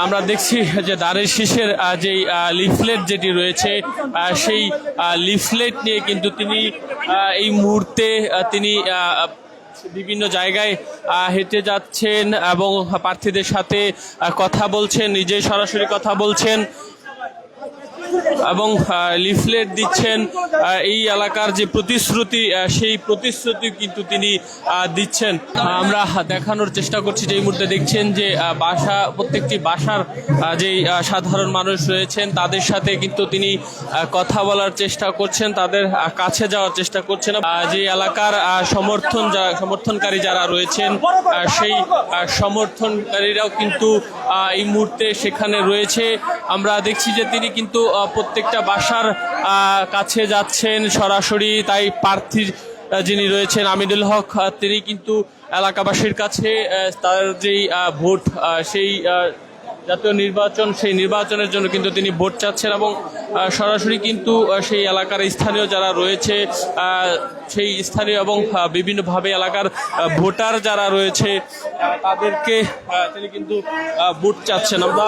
আমরা দেখছি যে দাঁড়ের শীষের যে লিফলেট যেটি রয়েছে সেই লিফলেট নিয়ে কিন্তু তিনি এই মুহূর্তে তিনি বিভিন্ন জায়গায় হেঁটে যাচ্ছেন এবং প্রার্থীদের সাথে কথা বলছেন, নিজে সরাসরি কথা বলছেন এবং লিফলেট দিচ্ছেন। এই এলাকার যে প্রতিশ্রুতি সেই প্রতিশ্রুতি কিন্তু তিনি দিচ্ছেন। আমরা দেখানোর চেষ্টা করছি যে এই মুহূর্তে দেখছেন যে প্রত্যেকটি বাসার যে সাধারণ মানুষ রয়েছেন তাদের সাথে কিন্তু তিনি কথা বলার চেষ্টা করছেন, তাদের কাছে যাওয়ার চেষ্টা করছেন। যে এলাকার সমর্থনকারী যারা রয়েছেন সেই সমর্থনকারীরাও কিন্তু এই মুহূর্তে সেখানে রয়েছে। আমরা দেখছি যে তিনি কিন্তু প্রত্যেকটা বাসার কাছে যাচ্ছেন সরাসরি। তাই প্রার্থী যিনি রয়েছেন আমিনুল হক তিনি কিন্তু এলাকাবাসীর কাছে তার যেই ভোট সেই জাতীয় নির্বাচন সেই নির্বাচনের জন্য কিন্তু তিনি ভোট চাচ্ছেন এবং সরাসরি কিন্তু সেই এলাকার স্থানীয় যারা রয়েছে সেই স্থানীয় এবং বিভিন্নভাবে এলাকার ভোটার যারা রয়েছে তাদেরকে তিনি কিন্তু ভোট চাচ্ছেন। আমরা